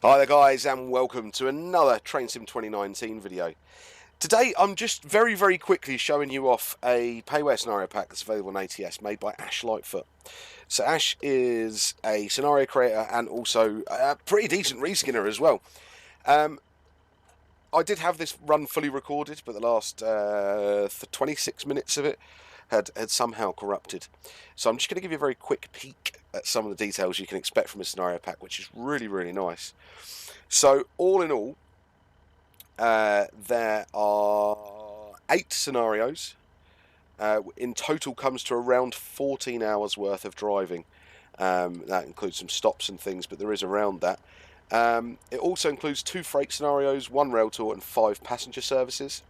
Hi there guys, and welcome to another Train Sim 2019 video. Today I'm just very quickly showing you off a payware scenario pack that's available on ATS made by Lightfoot. So Ash is a scenario creator and also a pretty decent reskinner as well. I did have this run fully recorded, but the last 26 minutes of it had somehow corrupted. So I'm just going to give you a very quick peek at some of the details you can expect from a scenario pack, which is really nice. So all in all, there are 8 scenarios. In total comes to around 14 hours worth of driving. That includes some stops and things, but there is around that. It also includes 2 freight scenarios, 1 rail tour and 5 passenger services.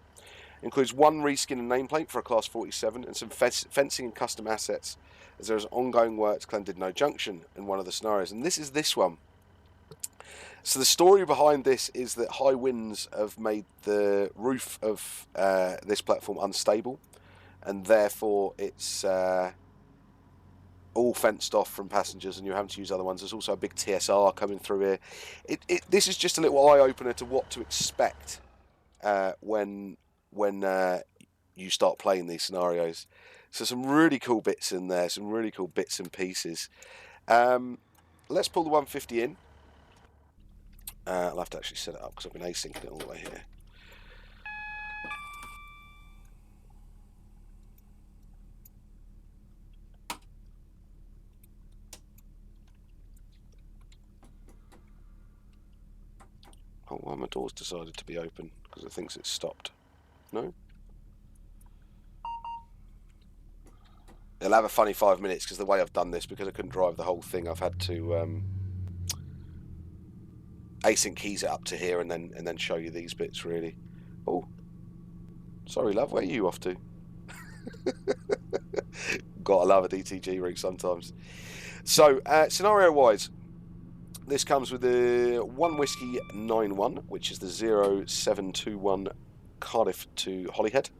It includes 1 reskin and nameplate for a Class 47 and some fencing and custom assets, as there is ongoing work to Llandudno Junction in one of the scenarios, and this is this one. So the story behind this is that high winds have made the roof of this platform unstable, and therefore it's all fenced off from passengers, and you're having to use other ones. There's also a big TSR coming through here. This is just a little eye-opener to what to expect when you start playing these scenarios. So some really cool bits in there, some really cool bits and pieces. Let's pull the 150 in. I'll have to actually set it up because I've been asyncing it all the way here. Oh, why my door's decided to be open? Because it thinks it's stopped. No? It'll have a funny 5 minutes because the way I've done this, because I couldn't drive the whole thing, I've had to async keys it up to here and then show you these bits really. Oh, sorry love, where are you off to? Gotta love a DTG route sometimes. So scenario wise, this comes with the 1 Whiskey 91, which is the 0721 Cardiff to Holyhead.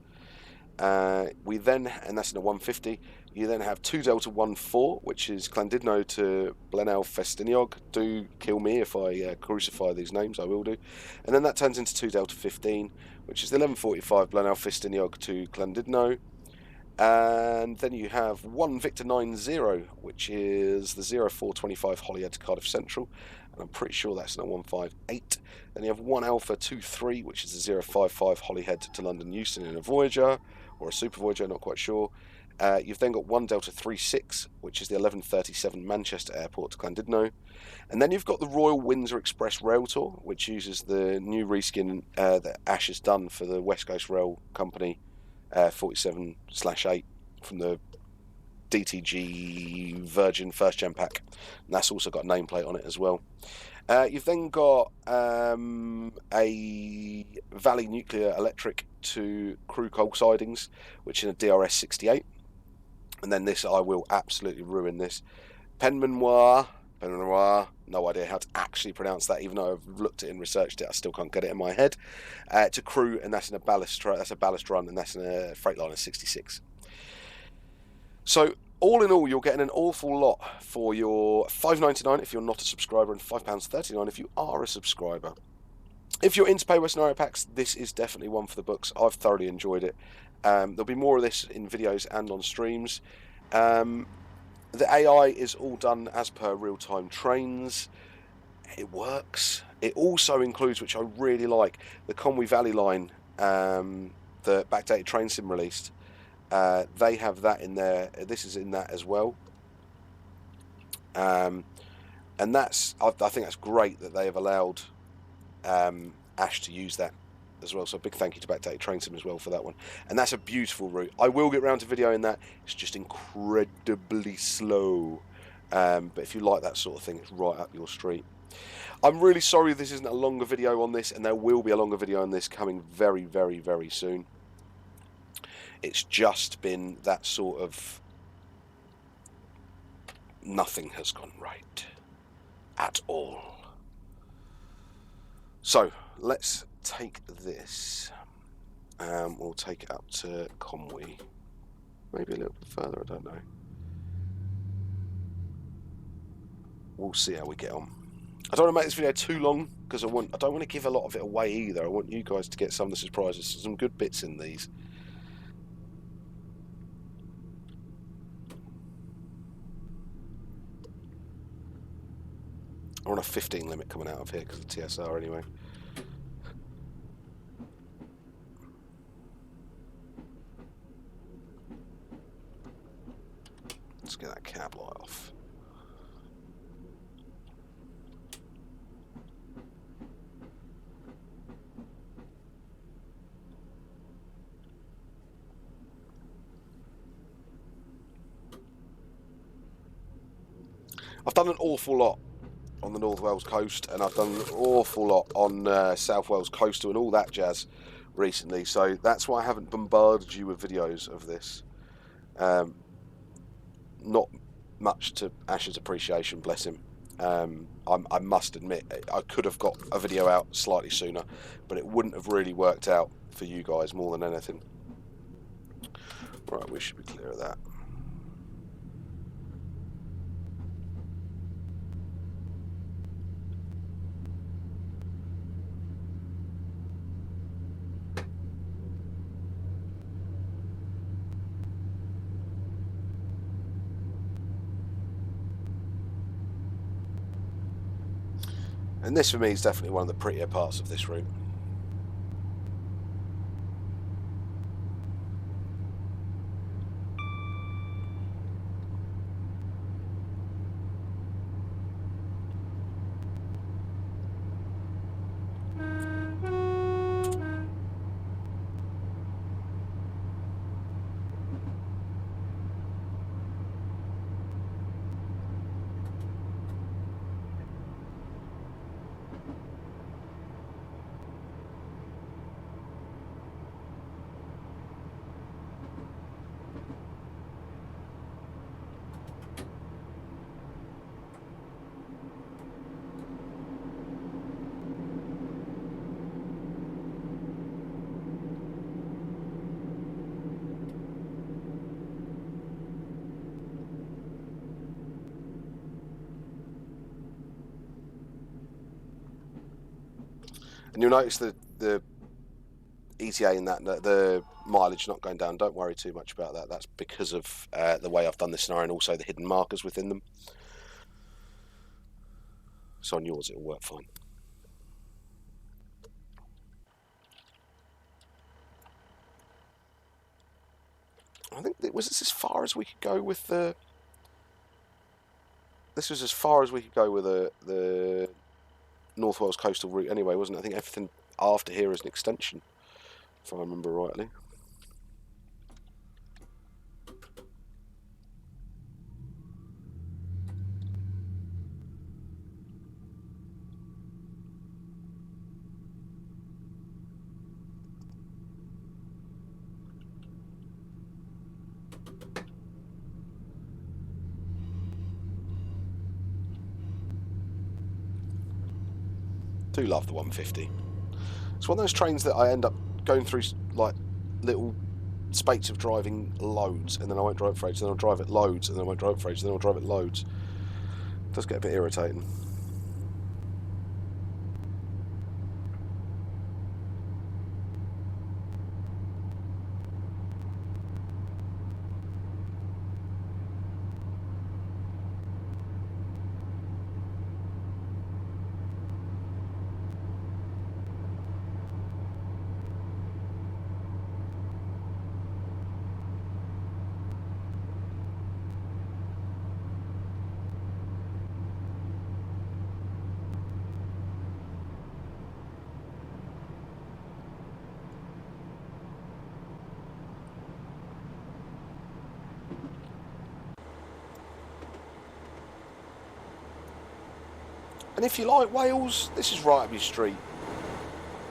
We then, and that's in a 150, you then have 2 Delta 14, which is Llandudno to Blaenau Festiniog. Do kill me if I crucify these names, I will do. And then that turns into 2 Delta 15, which is the 1145 Blaenau Festiniog to Llandudno. And then you have 1 Victor 90, which is the 0425 Holyhead to Cardiff Central, and I'm pretty sure that's in a 158. Then you have 1 Alpha 23, which is the 055 Holyhead to London Euston in a Voyager, or a Super Voyager, not quite sure. You've then got 1 Delta 36, which is the 1137 Manchester Airport to Llandudno. And then you've got the Royal Windsor Express Rail Tour, which uses the new reskin that Ash has done for the West Coast Rail Company 47/8 from the DTG Virgin First Gen pack, and that's also got a nameplate on it as well. You've then got a Valley Nuclear Electric to Crew Coal Sidings, which is a DRS 68, and then this, I will absolutely ruin this, Penmanoir, no idea how to actually pronounce that, even though I've looked at it and researched it, I still can't get it in my head, to Crew, and that's in a ballast run, and that's in a Freightliner 66. So all in all, you're getting an awful lot for your £5.99 if you're not a subscriber, and £5.39 if you are a subscriber. If you're into payware scenario packs, this is definitely one for the books. I've thoroughly enjoyed it. There'll be more of this in videos and on streams. The AI is all done as per real-time trains. It works. It also includes, which I really like, the Conwy Valley line, the backdated train sim released. They have that in there. This is in that as well. And that's, I think that's great that they have allowed Ash to use that as well. So a big thank you to Backdated Train Sim as well for that one. And that's a beautiful route. I will get around to videoing that. It's just incredibly slow. But if you like that sort of thing, it's right up your street. I'm really sorry this isn't a longer video on this, and there will be a longer video on this coming very soon. It's just been that sort of, nothing has gone right at all. So let's take this, we'll take it up to Conwy, maybe a little bit further, I don't know. We'll see how we get on. I don't want to make this video too long because I don't want to give a lot of it away either. I want you guys to get some of the surprises. There's some good bits in these. We're on a 15 limit coming out of here because of TSR anyway. Let's get that cab light off. I've done an awful lot on the North Wales coast, and I've done an awful lot on South Wales coastal and all that jazz recently, so that's why I haven't bombarded you with videos of this. Not much to Ash's appreciation, bless him. I must admit, I could have got a video out slightly sooner, but it wouldn't have really worked out for you guys more than anything. Right, we should be clear of that. And this for me is definitely one of the prettier parts of this route. And you'll notice the ETA in that, the mileage not going down. Don't worry too much about that. That's because of the way I've done this scenario and also the hidden markers within them. So on yours it'll work fine. I think was this as far as we could go with the... This was as far as we could go with the North Wales coastal route anyway, wasn't it? I think everything after here is an extension, if I remember rightly. Do love the 150. It's one of those trains that I end up going through like little spates of driving loads, and then I won't drive it for ages, and then I'll drive it loads, and then I won't drive it for ages, and then I'll drive it loads. It does get a bit irritating. And if you like Wales, this is right up your street.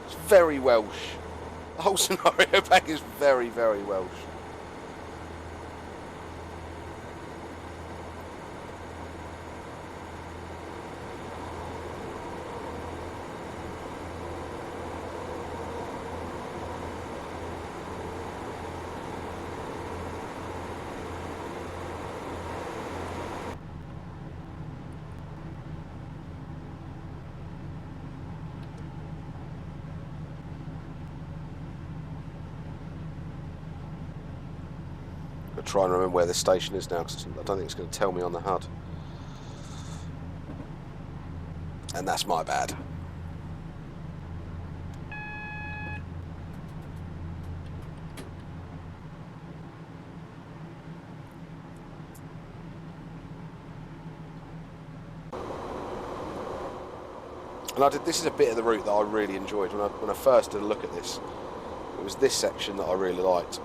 It's very Welsh. The whole scenario pack is very, very Welsh. I'll try and remember where this station is now, because I don't think it's going to tell me on the HUD. And that's my bad. And this is a bit of the route that I really enjoyed when I first did a look at this. It was this section that I really liked.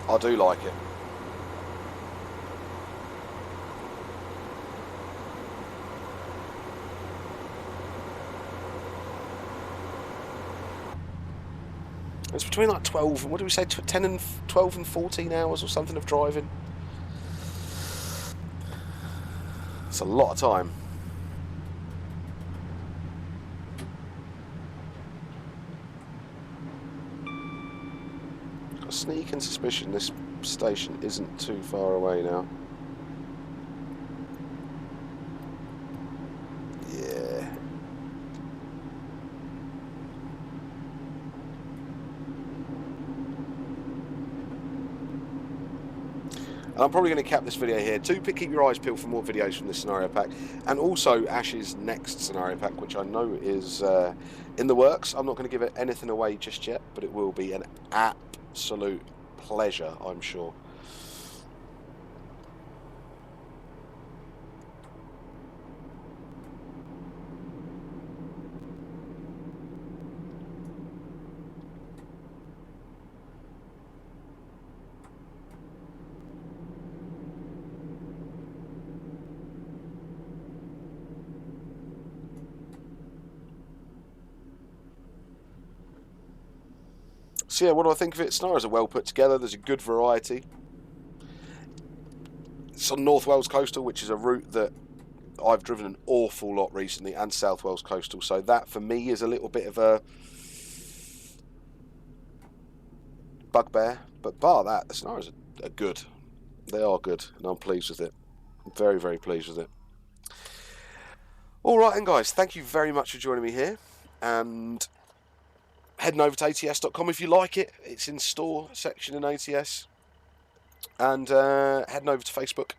I do like it. It's between like 12, what do we say, 10 and 12 and 14 hours or something of driving. It's a lot of time. Got a sneaking suspicion this station isn't too far away now. Yeah. And I'm probably going to cap this video here. Do keep your eyes peeled for more videos from this scenario pack, and also Ash's next scenario pack, which I know is in the works. I'm not going to give it anything away just yet, but it will be an absolute pleasure, I'm sure. So yeah, what do I think of it? Scenarios are well put together. There's a good variety. It's on North Wales Coastal, which is a route that I've driven an awful lot recently, and South Wales Coastal. So that, for me, is a little bit of a bugbear. But bar that, the scenarios are good. They are good, and I'm pleased with it. I'm very, very pleased with it. Alright then, guys. Thank you very much for joining me here. And heading over to ATS.com if you like it. It's in store section in ATS. And heading over to Facebook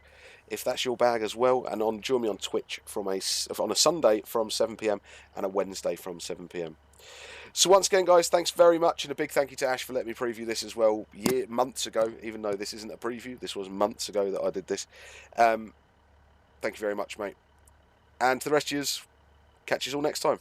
if that's your bag as well. And join me on Twitch on a Sunday from 7 PM and a Wednesday from 7 PM. So once again, guys, thanks very much, and a big thank you to Ash for letting me preview this as well months ago, even though this isn't a preview. This was months ago that I did this. Thank you very much, mate. And to the rest of you, catch you all next time.